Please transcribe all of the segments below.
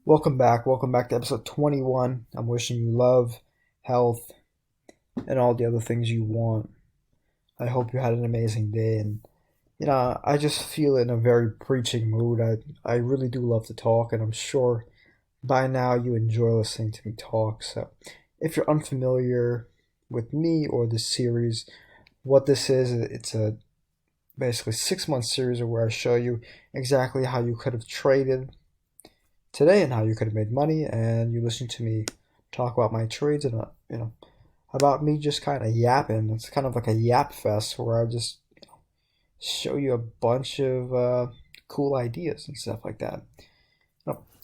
Welcome back to episode 21. I'm wishing you love, health, and all the other things you want. I hope you had an amazing day. And, I just feel in a very preaching mood. I really do love to talk, and I'm sure by now you enjoy listening to me talk. So, if you're unfamiliar with me or this series, what this is, it's a basically 6 month series where I show you exactly how you could have traded today and how you could have made money, and you listen to me talk about my trades and about me just kind of yapping. It's kind of like a yap fest where I just show you a bunch of cool ideas and stuff like that.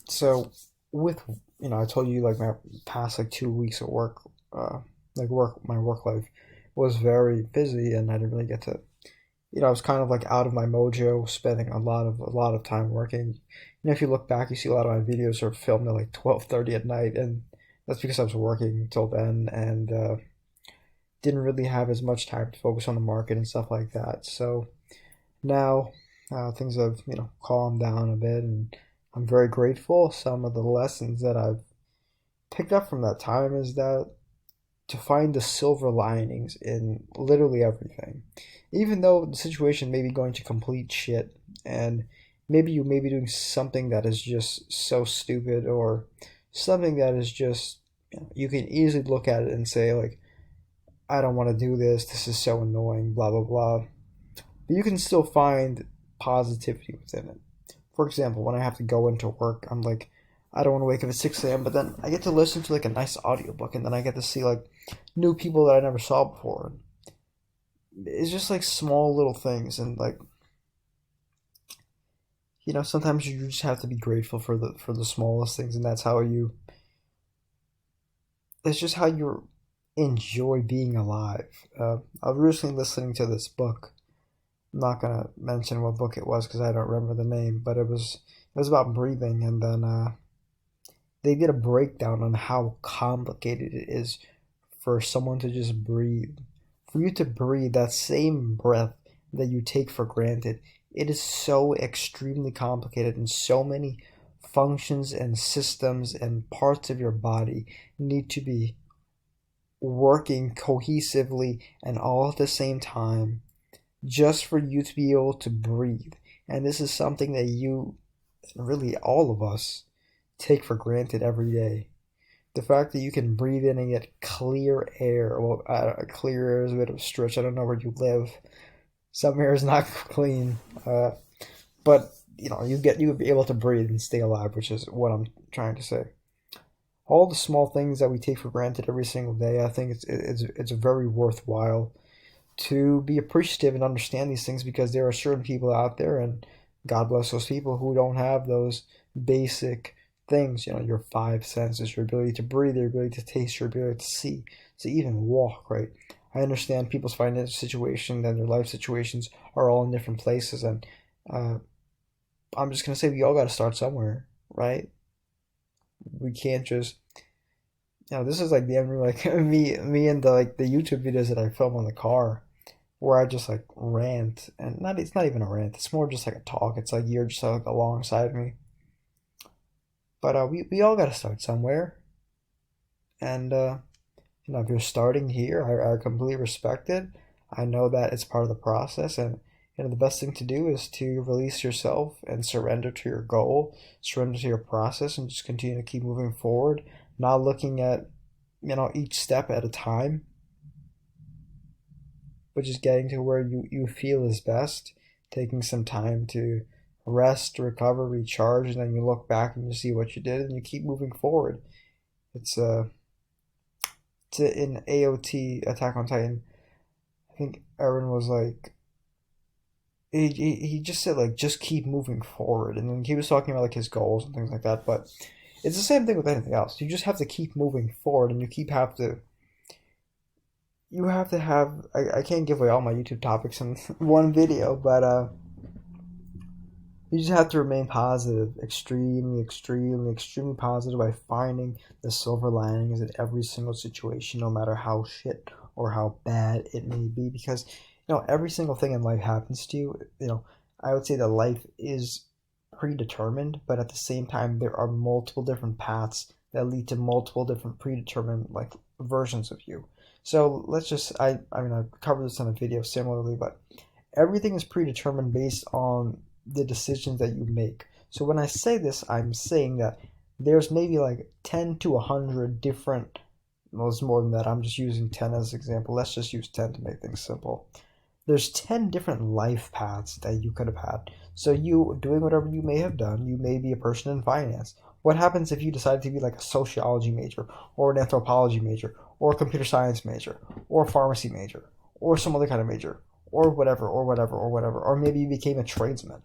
So with I told you like my past like 2 weeks of work, my work life was very busy, and I didn't really get to I was kind of like out of my mojo, spending a lot of time working. If you look back, you see a lot of my videos are filmed at like 12:30 at night, and that's because I was working until then and didn't really have as much time to focus on the market and stuff like that. So now things have calmed down a bit, and I'm very grateful. Some of the lessons that I've picked up from that time is that to find the silver linings in literally everything. Even though the situation may be going to complete shit, and maybe you may be doing something that is just so stupid, or something that is just, you can easily look at it and say, like, I don't want to do this, this is so annoying, blah, blah, blah. But you can still find positivity within it. For example, when I have to go into work, I'm like, I don't want to wake up at 6 a.m., but then I get to listen to like a nice audiobook, and then I get to see like new people that I never saw before. It's just like small little things, and like sometimes you just have to be grateful for the smallest things, and that's just how you enjoy being alive. I was recently listening to this book. I'm not gonna mention what book it was because I don't remember the name, but it was about breathing, and then they did a breakdown on how complicated it is for someone to just breathe. For you to breathe that same breath that you take for granted, it is so extremely complicated, and so many functions and systems and parts of your body need to be working cohesively and all at the same time just for you to be able to breathe. And this is something that you, really all of us, take for granted every day. The fact that you can breathe in and get clear air. Well, clear air is a bit of a stretch. I don't know where you live. Some air is not clean, but you would be able to breathe and stay alive, which is what I'm trying to say. All the small things that we take for granted every single day, I think it's very worthwhile to be appreciative and understand these things, because there are certain people out there, and God bless those people, who don't have those basic things, your five senses, your ability to breathe, your ability to taste, your ability to see, to even walk, right? I understand people's financial situation and their life situations are all in different places, and uh, I'm just gonna say we all got to start somewhere, right? We can't just, this is like the end, like me and the YouTube videos that I film on the car, where I just like rant, and not it's not even a rant. It's more just like a talk. It's like you're just like alongside me. But we all got to start somewhere, and if you're starting here, I completely respect it. I know that it's part of the process, and the best thing to do is to release yourself and surrender to your goal, surrender to your process, and just continue to keep moving forward, not looking at each step at a time, but just getting to where you feel is best, taking some time to rest, recover, recharge, and then you look back and you see what you did and you keep moving forward. It's in AOT, Attack on Titan. I think Eren was like, he just said like just keep moving forward, and then he was talking about like his goals and things like that. But it's the same thing with anything else. You just have to keep moving forward, and you have to have, I can't give away all my YouTube topics in one video, but you just have to remain positive, extremely, extremely, extremely positive, by finding the silver linings in every single situation, no matter how shit or how bad it may be. Because every single thing in life happens to you. I would say that life is predetermined, but at the same time, there are multiple different paths that lead to multiple different predetermined like versions of you. So let's just I mean I covered this in a video similarly, but everything is predetermined based on the decisions that you make. So when I say this, I'm saying that there's maybe like 10 to 100 different, well, it's more than that. I'm just using 10 as an example. Let's just use 10 to make things simple. There's 10 different life paths that you could have had. So you doing whatever you may have done, you may be a person in finance. What happens if you decide to be like a sociology major or an anthropology major or a computer science major or a pharmacy major or some other kind of major or whatever or whatever or whatever, or maybe you became a tradesman,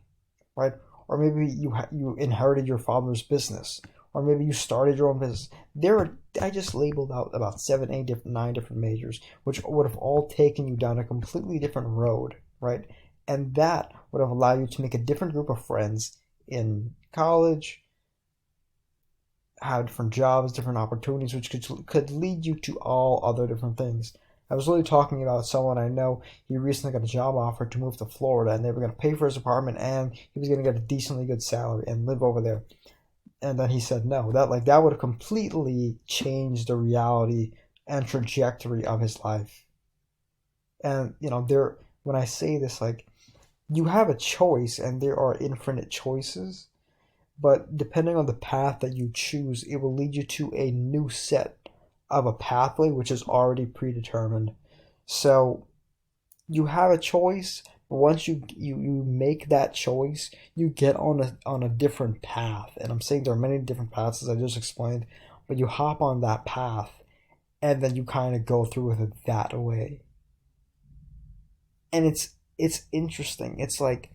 right? Or maybe you inherited your father's business, or maybe you started your own business. I just labeled out about 7, 8, 9 different majors, which would have all taken you down a completely different road, right? And that would have allowed you to make a different group of friends in college, have different jobs, different opportunities, which could lead you to all other different things. I was really talking about someone I know. He recently got a job offer to move to Florida, and they were going to pay for his apartment, and he was going to get a decently good salary and live over there. And then he said no. That would have completely changed the reality and trajectory of his life. And when I say this, like, you have a choice, and there are infinite choices, but depending on the path that you choose, it will lead you to a new set of a pathway which is already predetermined. So you have a choice, but once you make that choice, you get on a different path. And I'm saying there are many different paths as I just explained, but you hop on that path and then you kind of go through with it that way. And it's interesting. It's like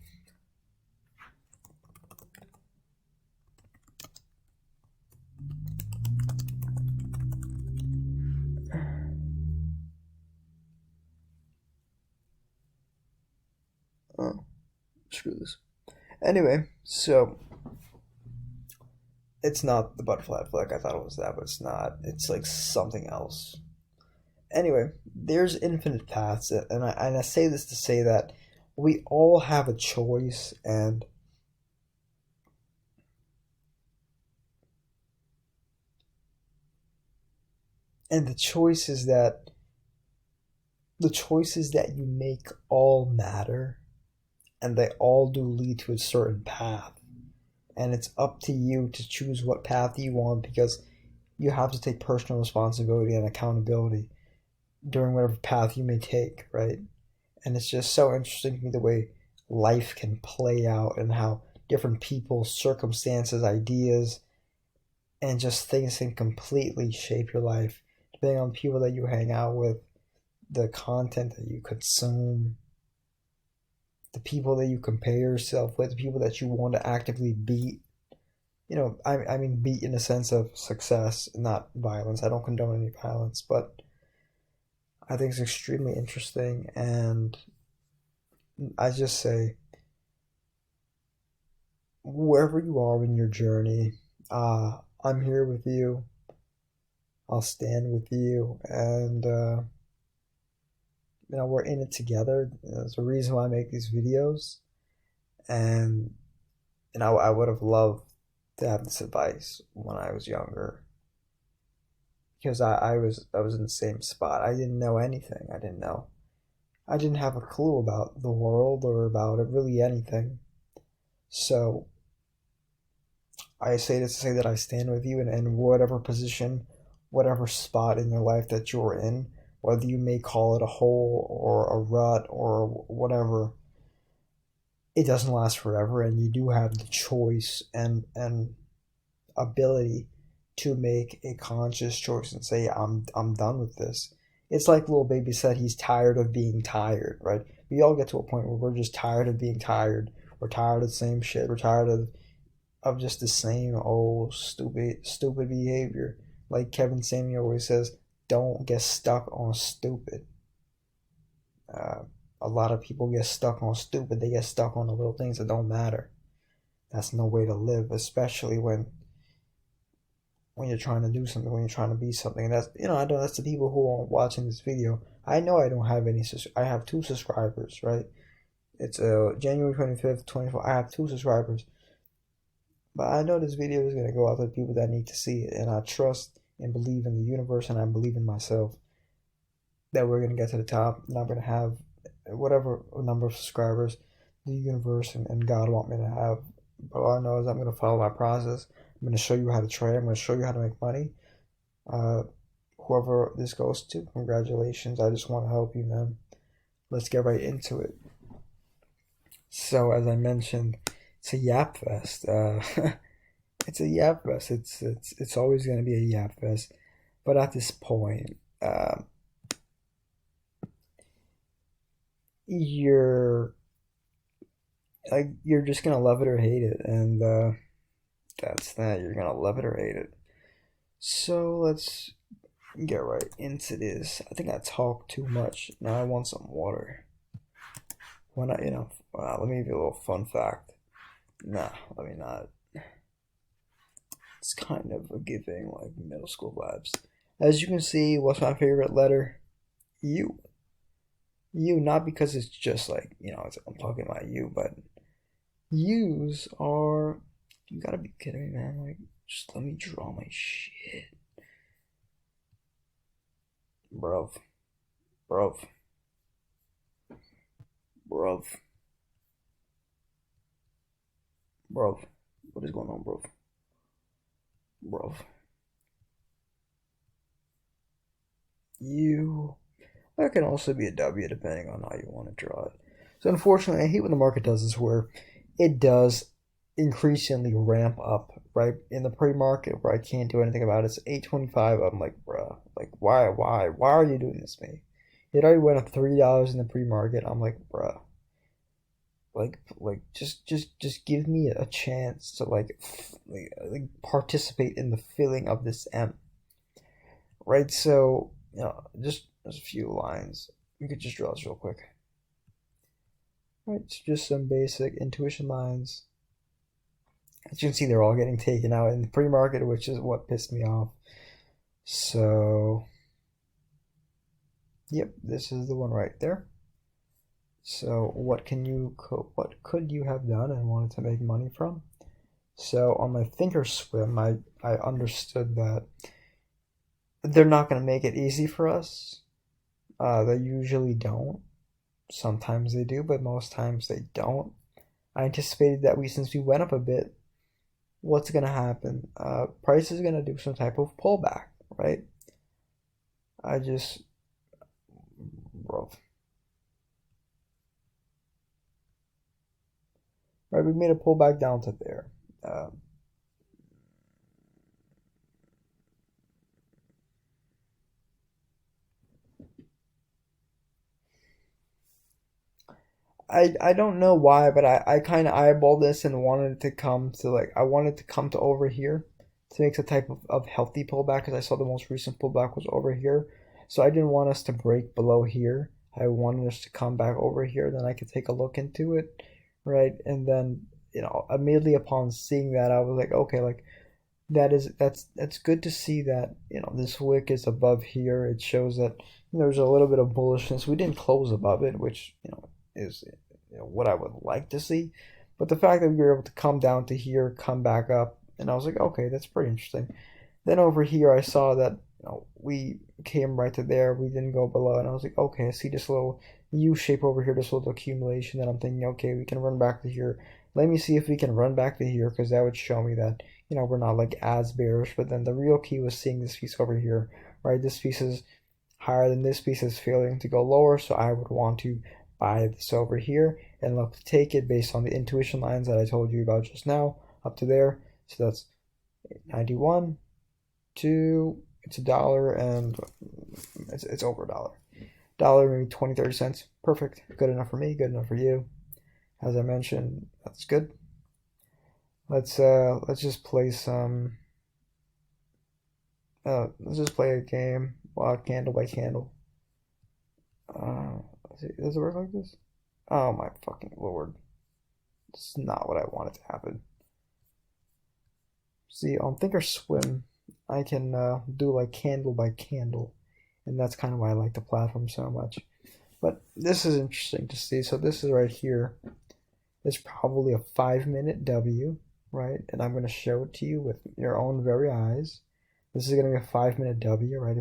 oh, screw this. Anyway, so it's not the butterfly effect. I thought it was that, but it's not. It's like something else. Anyway, there's infinite paths, and I say this to say that we all have a choice, and the choices that you make all matter, and they all do lead to a certain path. And it's up to you to choose what path you want, because you have to take personal responsibility and accountability during whatever path you may take, right? And it's just so interesting to me the way life can play out and how different people, circumstances, ideas, and just things can completely shape your life depending on the people that you hang out with, the content that you consume, the people that you compare yourself with, the people that you want to actively beat. I mean, beat in the sense of success, not violence. I don't condone any violence, but I think it's extremely interesting. And I just say, wherever you are in your journey, I'm here with you. I'll stand with you, and we're in it together. There's a reason why I make these videos, and I would have loved to have this advice when I was younger, because I was in the same spot. I didn't know anything. I didn't have a clue about the world or about it, really anything. So I say this to say that I stand with you in whatever position, whatever spot in your life that you're in, whether you may call it a hole or a rut or whatever. It doesn't last forever, and you do have the choice and ability to make a conscious choice and say, I'm done with this. It's like Lil Baby said, he's tired of being tired, right? We all get to a point where we're just tired of being tired. We're tired of the same shit. We're tired of just the same old stupid behavior. Like Kevin Samuel always says, don't get stuck on stupid. A lot of people get stuck on stupid. They get stuck on the little things that don't matter. That's no way to live, especially when you're trying to do something, when you're trying to be something. That's I know that's the people who are watching this video. I know I don't have any. I have 2 subscribers, right? It's January 25th, 24. I have 2 subscribers. But I know this video is gonna go out to the people that need to see it, and I trust and believe in the universe, and I believe in myself that we're gonna get to the top, and I'm gonna have whatever number of subscribers the universe and God want me to have. But all I know is I'm gonna follow my process. I'm gonna show you how to trade. I'm gonna show you how to make money. Uh, Whoever this goes to, congratulations. I just want to help you, man. Let's get right into it. So, as I mentioned, it's a Yap Fest. It's a Yap Fest. It's always going to be a Yap Fest. But at this point, you're you're just gonna love it or hate it, and that's that. You're gonna love it or hate it. So let's get right into this. I think I talk too much. Now I want some water. When I, let me give you a little fun fact. Nah, let me not. It's kind of a giving, like middle school vibes. As you can see, what's my favorite letter? U. U, not because it's just like, I'm talking about you, but U's are. You gotta be kidding me, man. Like, just let me draw my shit. Bruv. Bruv. Bruv. Bruv. What is going on, bruv? Bruv. U. That can also be a W depending on how you want to draw it. So unfortunately, I hate when the market does this where it does increasingly ramp up, right? In the pre-market where I can't do anything about it, it's 825. I'm like, bruh, like why are you doing this to me? It already went up $3 in the pre-market. I'm like, bruh, just give me a chance to like participate in the filling of this M, right? So just a few lines. You could just draw this real quick. Right, it's just some basic intuition lines. As you can see, they're all getting taken out in the pre-market, which is what pissed me off. So, yep, this is the one right there. So, what could you have done and wanted to make money from? So, on my Thinkorswim, I understood that they're not going to make it easy for us. They usually don't. Sometimes they do, but most times they don't. I anticipated that since we went up a bit, what's going to happen? Price is going to do some type of pullback, right? I just, bro. Right, we made a pullback down to there. I don't know why, but I kind of eyeballed this and wanted it to come to I wanted to come to over here to make a type of healthy pullback because I saw the most recent pullback was over here. So I didn't want us to break below here. I wanted us to come back over here, then I could take a look into it, right? And then, immediately upon seeing that, I was like, okay, like that's good to see that, this wick is above here. It shows that there's a little bit of bullishness. We didn't close above it, which, is what I would like to see. But the fact that we were able to come down to here, come back up, and I was like, okay, that's pretty interesting. Then over here, I saw that we came right to there. We didn't go below, and I was like, okay, I see this little U shape over here, this little accumulation. And I'm thinking, okay, we can run back to here. Let me see if we can run back to here because that would show me that we're not like as bearish. But then the real key was seeing this piece over here, right? This piece is higher than this piece is failing to go lower, so I would want to buy this over here and look to take it based on the intuition lines that I told you about just now up to there. So that's 91 to it's $1 and it's over $1. Maybe 20-30 cents. Perfect. Good enough for me, good enough for you. As I mentioned, that's good. Let's just play some let's just play a game candle by candle. Does it work like this? Oh my fucking lord. It's not what I wanted to happen. See, on Thinkorswim, I can do like candle by candle. And that's kind of why I like the platform so much. But this is interesting to see. So this is right here. It's probably a 5-minute W. right? And I'm going to show it to you with your own very eyes. This is going to be a 5 minute W, right?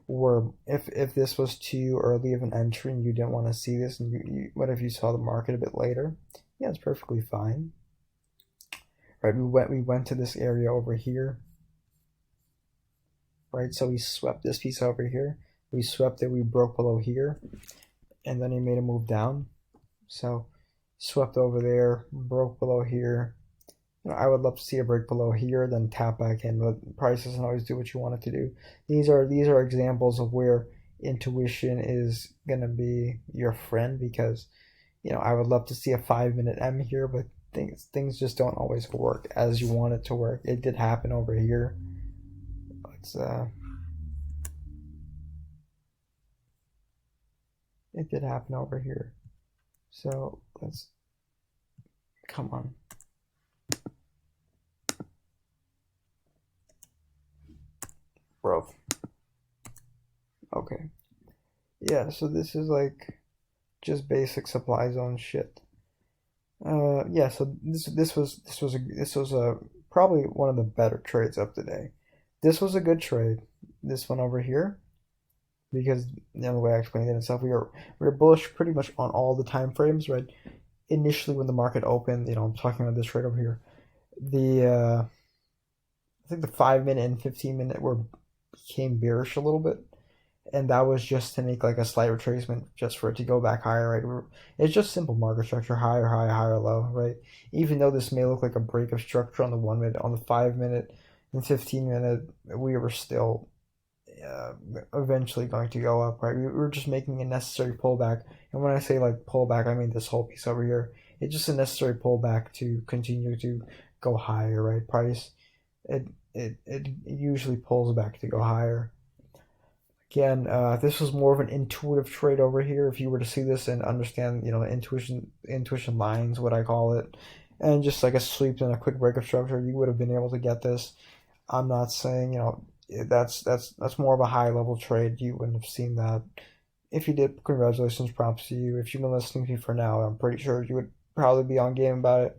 If this was too early of an entry and you didn't want to see this, and what if you saw the market a bit later? Yeah, it's perfectly fine. Right, we went to this area over here, right? So we swept this piece over here. We swept it, we broke below here, and then he made a move down. So swept over there, broke below here. I would love to see a break below here, then tap back in, but price doesn't always do what you want it to do. These are examples of where intuition is gonna be your friend, because I would love to see a 5 minute M here, but things just don't always work as you want it to work. It did happen over here. Let's it did happen over here. So let's come on. Bro. Okay. Yeah, so this is like just basic supply zone shit. Yeah, so this was a probably one of the better trades up today. This was a good trade. This one over here, because the way I explained it and stuff, we were bullish pretty much on all the time frames, right? Initially, when the market opened, I'm talking about this trade over here. I think the 5 minute and 15 minute became bearish a little bit, and that was just to make like a slight retracement, just for it to go back higher, right? It's just simple market structure: higher, high, higher, low, right? Even though this may look like a break of structure on the 1 minute, on the 5 minute and 15 minute, we were still eventually going to go up, right? We were just making a necessary pullback, and when I say like pullback, I mean this whole piece over here. It's just a necessary pullback to continue to go higher, right? Price, it usually pulls back to go higher. Again, this was more of an intuitive trade over here. If you were to see this and understand, intuition lines, what I call it, and just like a sweep and a quick breakup structure, you would have been able to get this. I'm not saying, that's more of a high level trade. You wouldn't have seen that. If you did, congratulations, props to you. If you've been listening to me for now, I'm pretty sure you would probably be on game about it.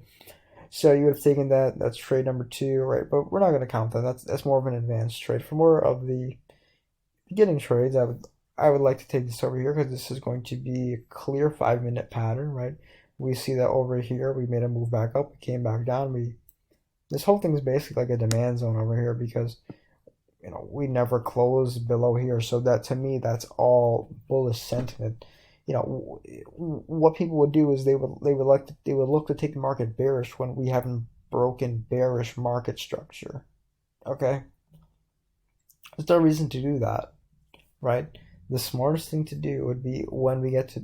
So you would have taken that. That's trade number two, right? But we're not going to count that. That's more of an advanced trade. For more of the beginning trades, I would like to take this over here, because this is going to be a clear 5 minute pattern, right? We see that over here. We made a move back up. We came back down. This whole thing is basically like a demand zone over here, because we never close below here. So that, to me, that's all bullish sentiment. What people would do is they would look to take the market bearish when we haven't broken bearish market structure. Okay, there's no reason to do that, right? The smartest thing to do would be when we get to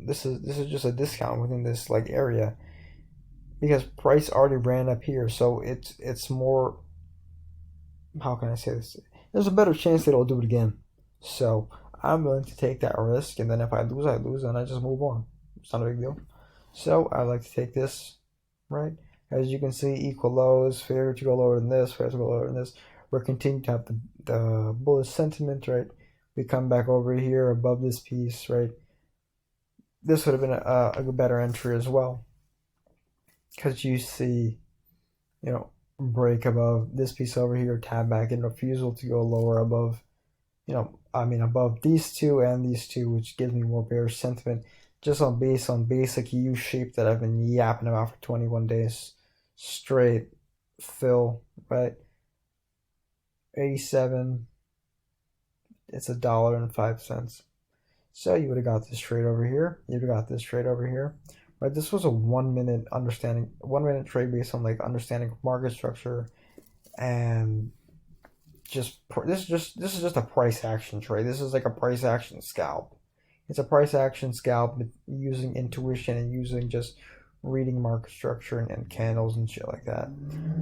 this is just a discount within this like area, because price already ran up here, so it's more, how can I say this? There's a better chance that it'll do it again. So I'm willing to take that risk, and then if I lose, and I just move on. It's not a big deal. So I like to take this, right? As you can see, equal lows, fair to go lower than this, fair to go lower than this. We're continuing to have the bullish sentiment, right? We come back over here above this piece, right? This would have been a better entry as well, because you see, break above this piece over here, tab back in, refusal to go lower above, above these two and these two, which gives me more bearish sentiment, just on basic U shape that I've been yapping about for 21 days straight. Fill, right? 87. It's $1.05. So you would have got this trade over here. You'd have got this trade over here. Right, this was a 1 minute trade based on like understanding market structure, and this is just a price action trade. This is like a price action scalp. It's a price action scalp using intuition and using just reading market structure and candles and shit like that.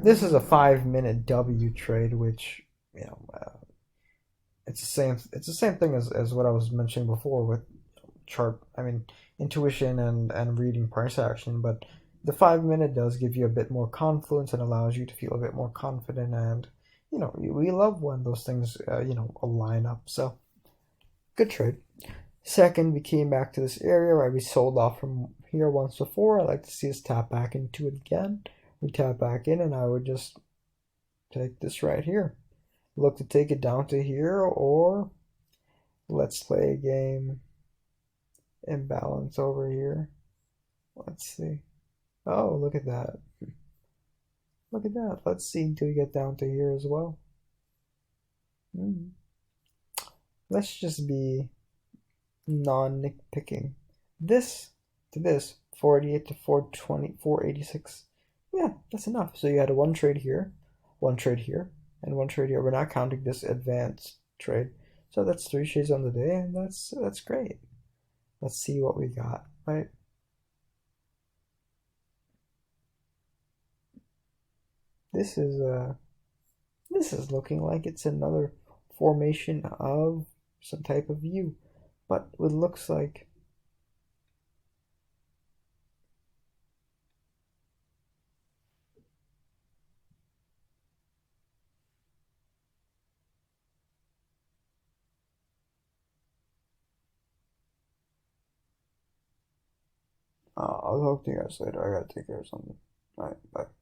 This is a 5 minute W trade, which it's the same thing as what I was mentioning before with chart. Intuition and reading price action, but the 5 minute does give you a bit more confluence and allows you to feel a bit more confident, and we love when those things align up. So good trade. Second, we came back to this area, right? We sold off from here once before. I like to see us tap back into it again, We tap back in and I would just take this right here. Look to take it down to here, or let's play a game imbalance over here. Let's see. Oh, look at that. Look at that. Let's see until we get down to here as well. Let's just be non-nitpicking. This to this, 488 to 420, 486. Yeah, that's enough. So you had a one trade here, and one trade here. We're not counting this advanced trade. So that's 3 trades on the day, and that's great. Let's see what we got, right? This is this is looking like it's another formation of some type of U, but it looks like I'll talk to you guys later. I gotta take care of something. All right, bye.